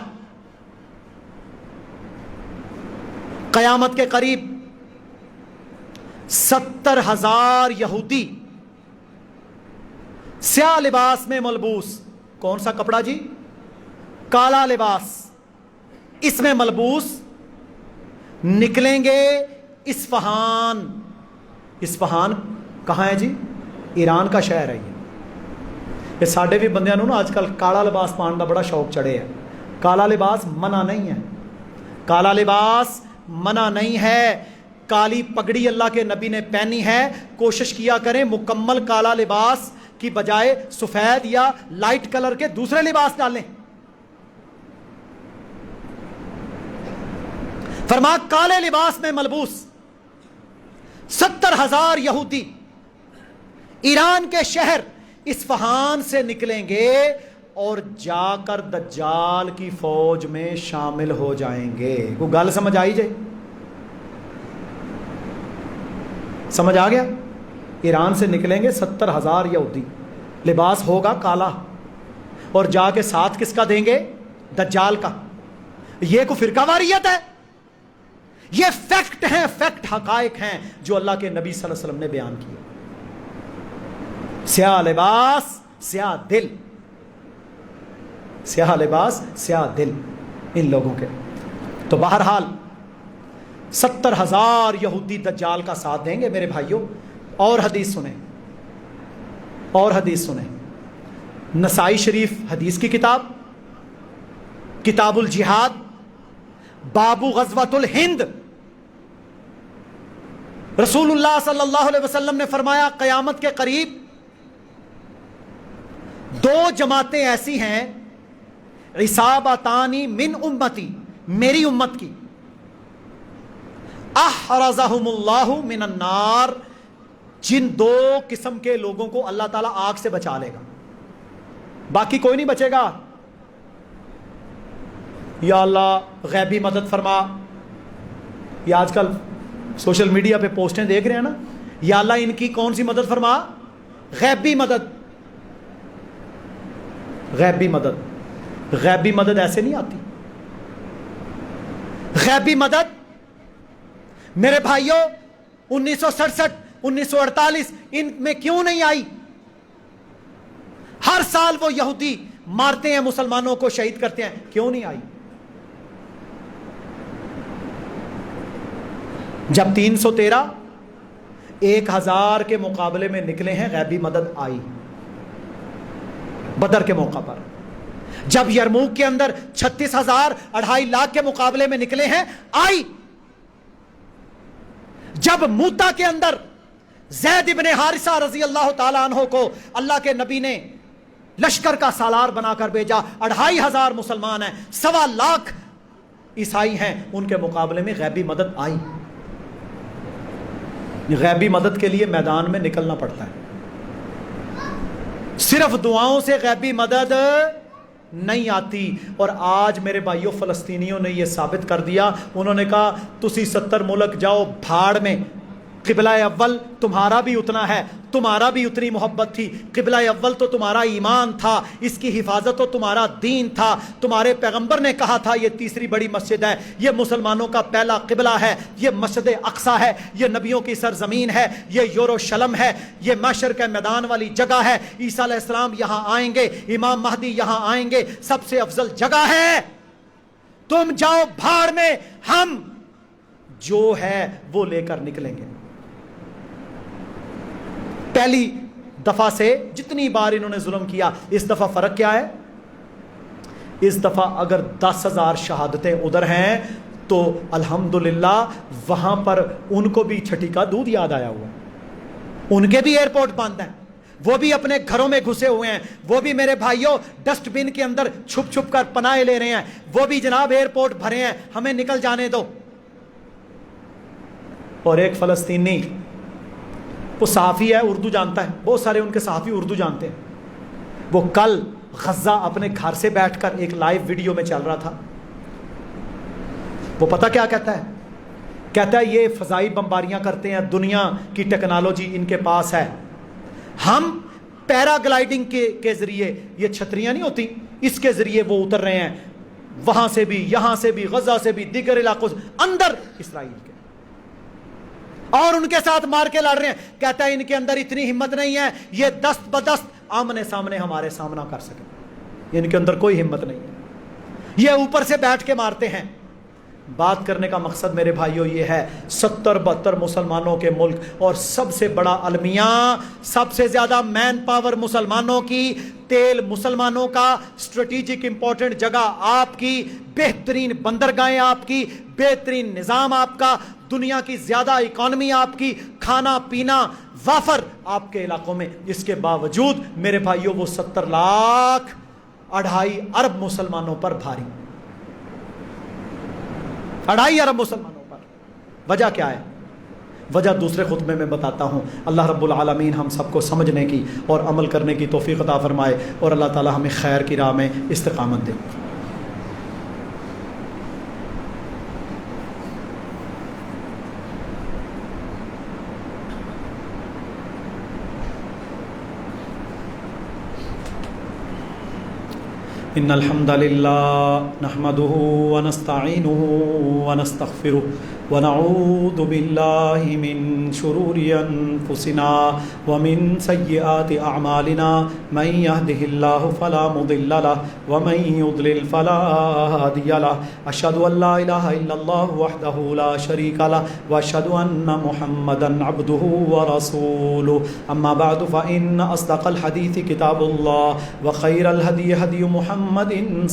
قیامت کے قریب 70,000 یہودی سیاہ لباس میں ملبوس، کون سا کپڑا جی؟ کالا لباس، اس میں ملبوس نکلیں گے اصفہان۔ اصفہان کہاں ہے جی؟ ایران کا شہر ہے یہ ساڈے بھی بندیاں نوں نا آج کل کالا لباس پان کا بڑا شوق چڑھے ہے۔ کالا لباس منع نہیں ہے، کالا لباس منع نہیں ہے، کالی پگڑی اللہ کے نبی نے پہنی ہے، کوشش کیا کریں مکمل کالا لباس کی بجائے سفید یا لائٹ کلر کے دوسرے لباس ڈالیں۔ فرما کالے لباس میں ملبوس 70,000 یہودی ایران کے شہر اصفہان سے نکلیں گے اور جا کر دجال کی فوج میں شامل ہو جائیں گے۔ کوئی گل سمجھ آئی جائے؟ سمجھ آ گیا؟ ایران سے نکلیں گے 70,000 یہودی، لباس ہوگا کالا، اور جا کے ساتھ کس کا دیں گے؟ دجال کا۔ یہ کوئی فرقہ واریت ہے؟ یہ فیکٹ ہیں، فیکٹ حقائق ہیں جو اللہ کے نبی صلی اللہ علیہ وسلم نے بیان کیے۔ سیاہ لباس سیاہ دل، سیاہ لباس سیاہ دل ان لوگوں کے۔ تو بہرحال 70,000 یہودی دجال کا ساتھ دیں گے میرے بھائیوں۔ اور حدیث سنیں، اور حدیث سنیں، نسائی شریف حدیث کی کتاب، کتاب الجہاد، باب غزوۃ الہند، رسول اللہ صلی اللہ علیہ وسلم نے فرمایا قیامت کے قریب 2 جماعتیں ایسی ہیں، عصابتانی من امتی، میری امت کی، احرزہم اللہ من النار، جن 2 قسم کے لوگوں کو اللہ تعالیٰ آگ سے بچا لے گا، باقی کوئی نہیں بچے گا۔ یا اللہ غیبی مدد فرما، یہ آج کل سوشل میڈیا پہ پوسٹیں دیکھ رہے ہیں نا، یا اللہ ان کی کون سی مدد فرما؟ غیبی مدد۔ غیبی مدد، غیبی مدد ایسے نہیں آتی۔ غیبی مدد میرے بھائیوں 1967 1948 ان میں کیوں نہیں آئی؟ ہر سال وہ یہودی مارتے ہیں، مسلمانوں کو شہید کرتے ہیں، کیوں نہیں آئی؟ جب 313 1000 کے مقابلے میں نکلے ہیں، غیبی مدد آئی بدر کے موقع پر۔ جب یرموک کے اندر 36,000 2.5 لاکھ کے مقابلے میں نکلے ہیں آئی. جب موتا کے اندر زید ابن حارثہ رضی اللہ تعالیٰ عنہ کو اللہ کے نبی نے لشکر کا سالار بنا کر بھیجا, 2,500 مسلمان ہیں, 1.25 لاکھ عیسائی ہیں, ان کے مقابلے میں غیبی مدد آئی. غیبی مدد کے لیے میدان میں نکلنا پڑتا ہے, صرف دعاؤں سے غیبی مدد نہیں آتی. اور آج میرے بھائیوں فلسطینیوں نے یہ ثابت کر دیا, انہوں نے کہا تسی 70 ملک جاؤ بھاڑ میں, قبلہ اول تمہارا بھی اتنا ہے, تمہارا بھی اتنی محبت تھی, قبلہ اول تو تمہارا ایمان تھا, اس کی حفاظت تو تمہارا دین تھا, تمہارے پیغمبر نے کہا تھا یہ تیسری بڑی مسجد ہے, یہ مسلمانوں کا پہلا قبلہ ہے, یہ مسجد اقصی ہے, یہ نبیوں کی سرزمین ہے, یہ یروشلم ہے, یہ معشر کے میدان والی جگہ ہے, عیسیٰ علیہ السلام یہاں آئیں گے, امام مہدی یہاں آئیں گے, سب سے افضل جگہ ہے, تم جاؤ بھاڑ میں, ہم جو ہے وہ لے کر نکلیں گے. پہلی دفعہ سے جتنی بار انہوں نے ظلم کیا, اس دفعہ فرق کیا ہے؟ اس دفعہ اگر 10,000 شہادتیں ادھر ہیں تو الحمدللہ وہاں پر ان کو بھی چھٹی کا دودھ یاد آیا ہوا, ان کے بھی ایئرپورٹ بند ہیں, وہ بھی اپنے گھروں میں گھسے ہوئے ہیں, وہ بھی میرے بھائیوں ڈسٹ بن کے اندر چھپ چھپ کر پناہ لے رہے ہیں, وہ بھی جناب ایئرپورٹ بھرے ہیں, ہمیں نکل جانے دو. اور ایک فلسطینی, وہ صحافی ہے, اردو جانتا ہے, بہت سارے ان کے صحافی اردو جانتے ہیں, وہ کل غزہ اپنے گھر سے بیٹھ کر ایک لائیو ویڈیو میں چل رہا تھا. وہ پتہ کیا کہتا ہے؟ کہتا ہے یہ فضائی بمباریاں کرتے ہیں, دنیا کی ٹیکنالوجی ان کے پاس ہے, ہم پیرا گلائیڈنگ کے ذریعے, یہ چھتریاں نہیں ہوتی, اس کے ذریعے وہ اتر رہے ہیں, وہاں سے بھی, یہاں سے بھی, غزہ سے بھی, دیگر علاقوں سے, اندر اسرائیل کے, اور ان کے ساتھ مار کے لڑ رہے ہیں. کہتا ہے ان کے اندر اتنی ہمت نہیں ہے یہ دست بدست آمنے سامنے ہمارے سامنا کر سکے, ان کے اندر کوئی ہمت نہیں ہے, یہ اوپر سے بیٹھ کے مارتے ہیں. بات کرنے کا مقصد میرے بھائیوں یہ ہے, 70-72 مسلمانوں کے ملک, اور سب سے بڑا المیہ, سب سے زیادہ مین پاور مسلمانوں کی, تیل مسلمانوں کا, اسٹریٹجک امپورٹنٹ جگہ آپ کی, بہترین بندرگاہیں آپ کی, بہترین نظام آپ کا, دنیا کی زیادہ اکانومی آپ کی, کھانا پینا وافر آپ کے علاقوں میں. اس کے باوجود میرے بھائیوں وہ 70 لاکھ 2.5 ارب مسلمانوں پر بھاری, 2.5 ارب مسلمانوں پر. وجہ کیا ہے؟ وجہ دوسرے خطبے میں بتاتا ہوں. اللہ رب العالمین ہم سب کو سمجھنے کی اور عمل کرنے کی توفیق عطا فرمائے, اور اللہ تعالی ہمیں خیر کی راہ میں استقامت دے. ان الحمد للہ نحمده ونستعینه ونستغفره ونعوذ باللہ من شرور انفسنا ومن سیئات اعمالنا من يهده اللہ فلا مضل له ومن يضلل فلا هادی له. اشهد ان لا الہ الا اللہ وحدہ لا شریک له واشهد ان محمدا عبده ورسوله. اما بعد فان اصدق الحدیث کتاب اللہ وخیر الهدی هدی محمد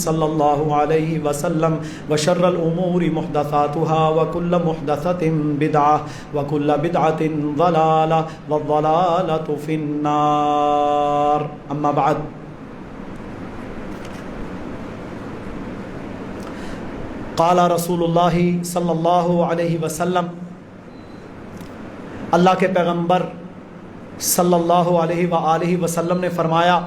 صلی اللہ علیہ وسلم وشر الامور محدثاتها وكل محدثة بدعة وكل بدعة ضلالة والضلالة في النار. اما بعد, قال رسول اللہ صلی اللہ علیہ وسلم, اللہ کے پیغمبر صلی اللہ علیہ وآلہ وسلم نے فرمایا,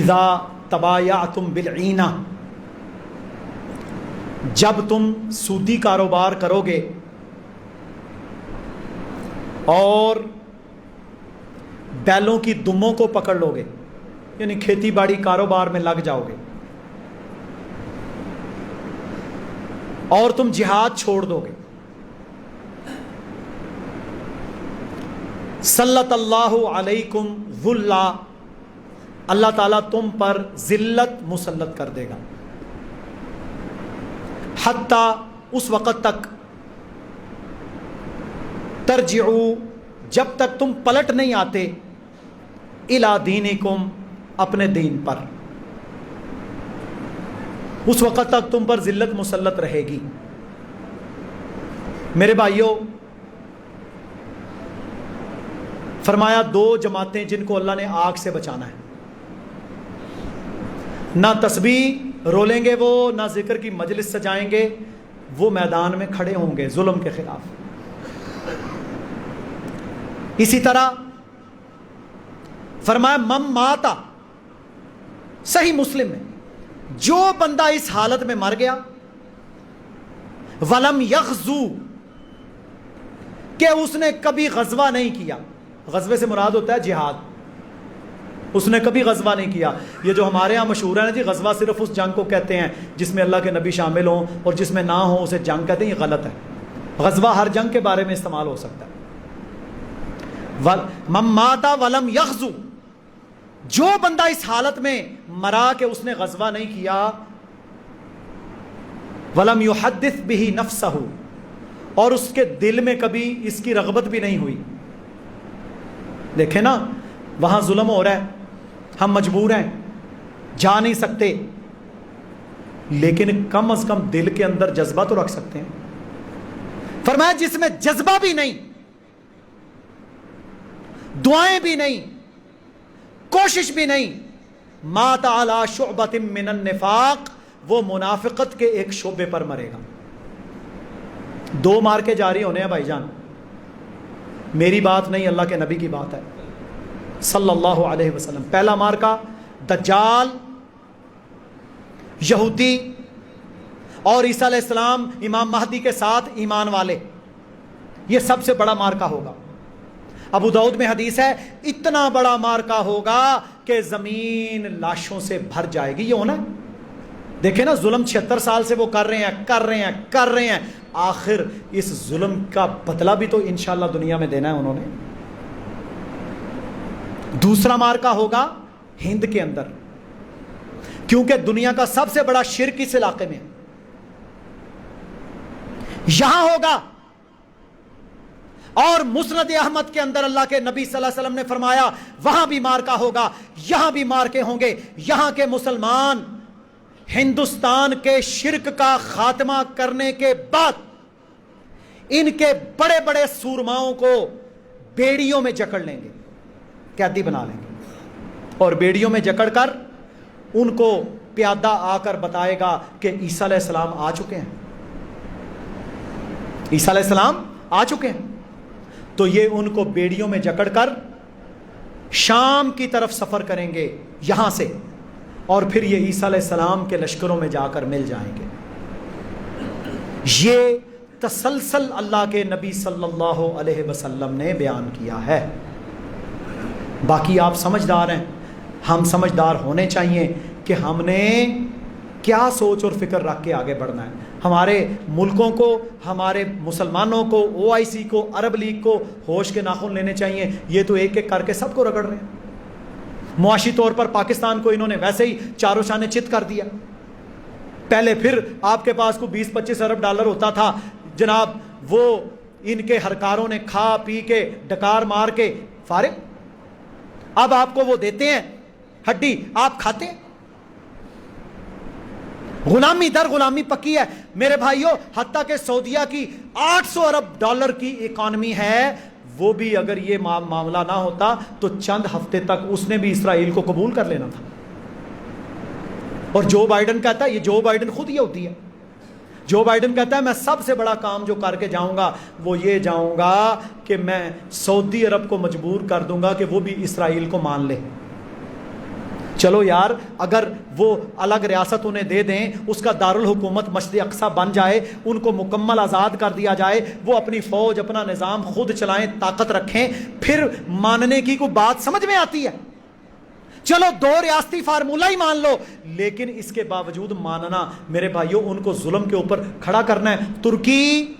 اذا تبایعتم بالعینہ, جب تم سودی کاروبار کرو گے اور بیلوں کی دموں کو پکڑ لو گے, یعنی کھیتی باڑی کاروبار میں لگ جاؤ گے, اور تم جہاد چھوڑ دو گے, سلط اللہ علیکم ذلہ, اللہ تعالیٰ تم پر ذلت مسلط کر دے گا, حتیٰ اس وقت تک, ترجعو جب تک تم پلٹ نہیں آتے, الی دینکم، اپنے دین پر، اس وقت تک تم پر ذلت مسلط رہے گی۔ میرے بھائیوں، فرمایا دو جماعتیں جن کو اللہ نے آگ سے بچانا ہے، نہ تسبیح رولیں گے وہ، نہ ذکر کی مجلس سجائیں گے، وہ میدان میں کھڑے ہوں گے ظلم کے خلاف۔ اسی طرح فرمایا مم ماتا، صحیح مسلم میں، جو بندہ اس حالت میں مر گیا، ولم یغزو، کہ اس نے کبھی غزوہ نہیں کیا، غزوے سے مراد ہوتا ہے جہاد، اس نے کبھی غزوہ نہیں کیا۔ یہ جو ہمارے ہاں مشہور ہے نا جی، غزوہ صرف اس جنگ کو کہتے ہیں جس میں اللہ کے نبی شامل ہوں، اور جس میں نہ ہو اسے جنگ کہتے ہیں، یہ غلط ہے۔ غزوہ ہر جنگ کے بارے میں استعمال ہو سکتا ہے۔ من مات ولم یغزو، جو بندہ اس حالت میں مرا کہ اس نے غزوہ نہیں کیا، ولم یحدث به نفسہ، اور اس کے دل میں کبھی اس کی رغبت بھی نہیں ہوئی۔ دیکھیں نا، وہاں ظلم ہو رہا ہے، ہم مجبور ہیں، جا نہیں سکتے، لیکن کم از کم دل کے اندر جذبہ تو رکھ سکتے ہیں۔ فرمایا جس میں جذبہ بھی نہیں، دعائیں بھی نہیں، کوشش بھی نہیں، مات علی شعبۃ من النفاق، وہ منافقت کے ایک شعبے پر مرے گا۔ دو مارکے جاری ہونے ہیں بھائی جان، میری بات نہیں، اللہ کے نبی کی بات ہے صلی اللہ علیہ وسلم۔ پہلا مارکا دجال، یہودی، اور عیسیٰ علیہ السلام امام مہدی کے ساتھ ایمان والے، یہ سب سے بڑا مارکا ہوگا۔ ابو داؤد میں حدیث ہے، اتنا بڑا مارکا ہوگا کہ زمین لاشوں سے بھر جائے گی۔ یہ ہونا ہے، دیکھیں نا، ظلم 76 سال سے وہ کر رہے ہیں، آخر اس ظلم کا بدلہ بھی تو انشاءاللہ دنیا میں دینا ہے انہوں نے۔ دوسرا مارکا ہوگا ہند کے اندر، کیونکہ دنیا کا سب سے بڑا شرک اس علاقے میں یہاں ہوگا۔ اور مسند احمد کے اندر اللہ کے نبی صلی اللہ علیہ وسلم نے فرمایا وہاں بھی مارکا ہوگا، یہاں بھی مارکے ہوں گے۔ یہاں کے مسلمان ہندوستان کے شرک کا خاتمہ کرنے کے بعد ان کے بڑے بڑے سورماؤں کو بیڑیوں میں جکڑ لیں گے، قیدی بنا لیں گے، اور بیڑیوں میں جکڑ کر ان کو پیادہ آ کر بتائے گا کہ عیسیٰ علیہ السلام آ چکے ہیں، عیسیٰ علیہ السلام آ چکے ہیں۔ تو یہ ان کو بیڑیوں میں جکڑ کر شام کی طرف سفر کریں گے یہاں سے، اور پھر یہ عیسیٰ علیہ السلام کے لشکروں میں جا کر مل جائیں گے۔ یہ تسلسل اللہ کے نبی صلی اللہ علیہ وسلم نے بیان کیا ہے۔ باقی آپ سمجھدار ہیں، ہم سمجھدار ہونے چاہیے کہ ہم نے کیا سوچ اور فکر رکھ کے آگے بڑھنا ہے۔ ہمارے ملکوں کو، ہمارے مسلمانوں کو، OIC کو، عرب لیگ کو ہوش کے ناخن لینے چاہیے۔ یہ تو ایک ایک کر کے سب کو رگڑ رہے ہیں۔ معاشی طور پر پاکستان کو انہوں نے ویسے ہی چاروں شانے چت کر دیا۔ پہلے پھر آپ کے پاس کو 20-25 ارب ڈالر ہوتا تھا جناب، وہ ان کے ہرکاروں نے کھا پی کے ڈکار مار کے فارغ، اب آپ کو وہ دیتے ہیں ہڈی، آپ کھاتے ہیں۔ غلامی در غلامی پکی ہے میرے بھائیوں۔ حتیٰ کہ سعودیہ کی 800 ارب ڈالر کی اکانومی ہے، وہ بھی اگر یہ معاملہ نہ ہوتا تو چند ہفتے تک اس نے بھی اسرائیل کو قبول کر لینا تھا۔ اور جو بائیڈن کہتا ہے، یہ جو بائیڈن خود یہودی ہے، جو بائیڈن کہتا ہے میں سب سے بڑا کام جو کر کے جاؤں گا وہ یہ جاؤں گا کہ میں سعودی عرب کو مجبور کر دوں گا کہ وہ بھی اسرائیل کو مان لے۔ چلو یار، اگر وہ الگ ریاست انہیں دے دیں، اس کا دارالحکومت مسجد اقصی بن جائے، ان کو مکمل آزاد کر دیا جائے، وہ اپنی فوج، اپنا نظام خود چلائیں، طاقت رکھیں، پھر ماننے کی کوئی بات سمجھ میں آتی ہے۔ چلو 2 ریاستی فارمولہ ہی مان لو، لیکن اس کے باوجود ماننا میرے بھائیوں، ان کو ظلم کے اوپر کھڑا کرنا ہے۔ ترکی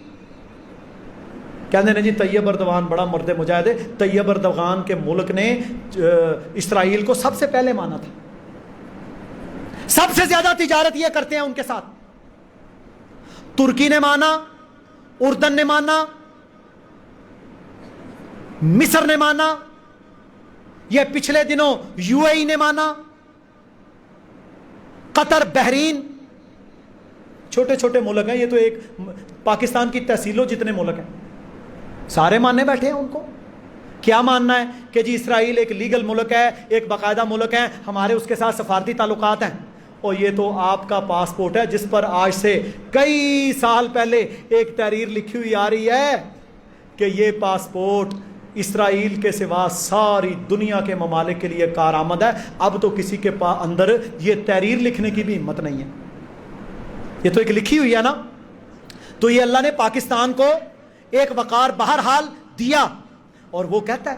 کہتے ہیں جی طیب اردوغان بڑا مرد مجاہد ہے، طیب اردوغان کے ملک نے اسرائیل کو سب سے پہلے مانا تھا، سب سے زیادہ تجارت یہ کرتے ہیں ان کے ساتھ۔ ترکی نے مانا، اردن نے مانا، مصر نے مانا، یہ پچھلے دنوں یو اے ای نے مانا، قطر، بحرین، چھوٹے چھوٹے ملک ہیں، یہ تو ایک پاکستان کی تحصیلوں جتنے ملک ہیں، سارے ماننے بیٹھے ہیں ان کو۔ کیا ماننا ہے کہ جی اسرائیل ایک لیگل ملک ہے، ایک باقاعدہ ملک ہے، ہمارے اس کے ساتھ سفارتی تعلقات ہیں، اور یہ تو آپ کا پاسپورٹ ہے جس پر آج سے کئی سال پہلے ایک تحریر لکھی ہوئی آ رہی ہے کہ یہ پاسپورٹ اسرائیل کے سوا ساری دنیا کے ممالک کے لیے کارآمد ہے۔ اب تو کسی کے اندر یہ تحریر لکھنے کی بھی ہمت نہیں ہے، یہ تو ایک لکھی ہوئی ہے نا۔ تو یہ اللہ نے پاکستان کو ایک وقار بہرحال دیا، اور وہ کہتا ہے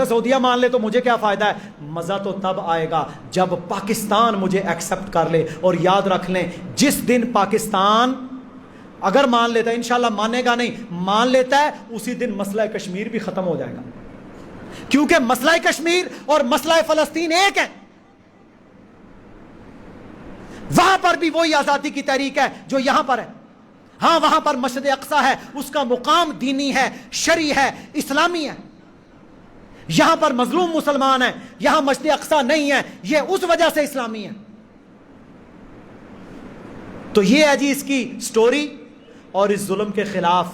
سعودیہ مان لے تو مجھے کیا فائدہ ہے؟ مزہ تو تب آئے گا جب پاکستان مجھے ایکسپٹ کر لے۔ اور یاد رکھ لیں، جس دن پاکستان اگر مان لیتا ہے، انشاءاللہ مانے گا نہیں، مان لیتا ہے، اسی دن مسئلہ کشمیر بھی ختم ہو جائے گا، کیونکہ مسئلہ کشمیر اور مسئلہ فلسطین ایک ہے۔ وہاں پر بھی وہی آزادی کی تحریک ہے جو یہاں پر ہے۔ ہاں وہاں پر مسجد اقصیٰ ہے، اس کا مقام دینی ہے، شرعی ہے، اسلامی ہے۔ یہاں پر مظلوم مسلمان ہیں، یہاں مسجد اقصیٰ نہیں ہے، یہ اس وجہ سے اسلامی ہے۔ تو یہ ہے جی اس کی سٹوری، اور اس ظلم کے خلاف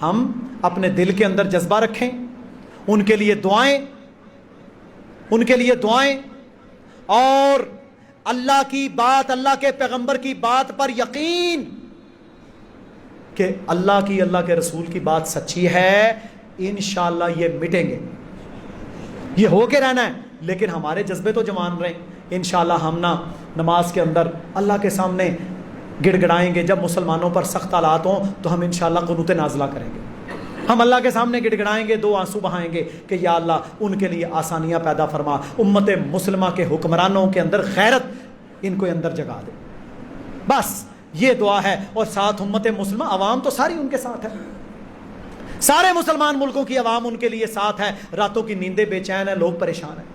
ہم اپنے دل کے اندر جذبہ رکھیں، ان کے لیے دعائیں، اور اللہ کی بات، اللہ کے پیغمبر کی بات پر یقین کہ اللہ کے رسول کی بات سچی ہے۔ انشاءاللہ یہ مٹیں گے، یہ ہو کے رہنا ہے، لیکن ہمارے جذبے تو جوان رہیں۔ انشاءاللہ ہم نماز کے اندر اللہ کے سامنے گڑ گڑائیں گے، جب مسلمانوں پر سخت حالات ہوں تو ہم انشاءاللہ قنوت نازلہ کریں گے، ہم اللہ کے سامنے گڑ گڑائیں گے، دو آنسو بہائیں گے کہ یا اللہ ان کے لیے آسانیاں پیدا فرما، امت مسلمہ کے حکمرانوں کے اندر غیرت ان کو اندر جگا دے۔ بس یہ دعا ہے، اور ساتھ امت مسلمہ، عوام تو ساری ان کے ساتھ ہے، سارے مسلمان ملکوں کی عوام ان کے لیے ساتھ ہے، راتوں کی نیندیں بے چین ہیں، لوگ پریشان ہیں،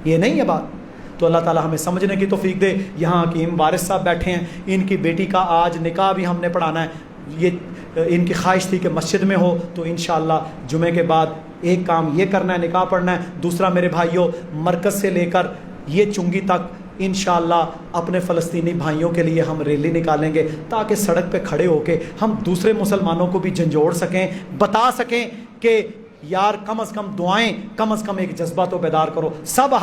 یہ نہیں ہے بات۔ تو اللہ تعالی ہمیں سمجھنے کی توفیق دے۔ یہاں حکیم وارث صاحب بیٹھے ہیں، ان کی بیٹی کا آج نکاح بھی ہم نے پڑھانا ہے، یہ ان کی خواہش تھی کہ مسجد میں ہو، تو انشاءاللہ جمعے کے بعد ایک کام یہ کرنا ہے، نکاح پڑھنا ہے، دوسرا میرے بھائیوں مرکز سے لے کر یہ چنگی تک انشاءاللہ اپنے فلسطینی بھائیوں کے لیے ہم ریلی نکالیں گے، تاکہ سڑک پہ کھڑے ہو کے ہم دوسرے مسلمانوں کو بھی جھنجھوڑ سکیں، بتا سکیں کہ یار کم از کم دعائیں، کم از کم ایک جذبہ تو بیدار کرو۔ سب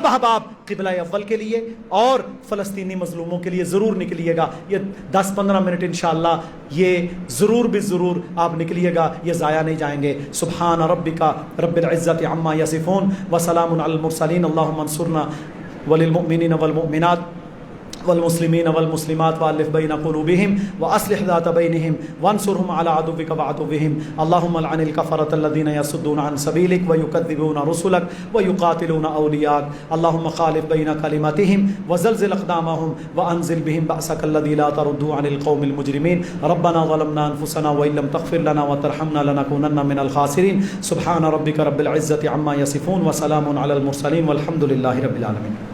احباب قبلہ اول کے لیے اور فلسطینی مظلوموں کے لیے ضرور نکلیے گا۔ یہ 10-15 منٹ انشاءاللہ یہ ضرور ضرور آپ نکلیے گا، یہ ضائع نہیں جائیں گے۔ سبحان ربک رب العزت عما یصفون وسلام علی المرسلین، اللہم انصرنا وللمؤمنین والمؤمنات والمسلمین والمسلمات والف بین قلوبہم واصلح ذات بینہم وانصرہم علی عدوک وعدوہم، اللہم لعن الکفرۃ الذین یصدون عن سبیلک ویکذبون رسلک ویقاتلون اولیاءک، اللہم خالف بین کلماتہم وزلزل اقدامہم وانزل بہم بأسک الذی لا ترد عن القوم المجرمین، ربنا ظلمنا انفسنا وان لم تغفر لنا وترحمنا لنکونن من الخاسرین، سبحان ربک رب العزۃ عما یصفون وسلام علی المرسلین والحمد للہ رب العالمین۔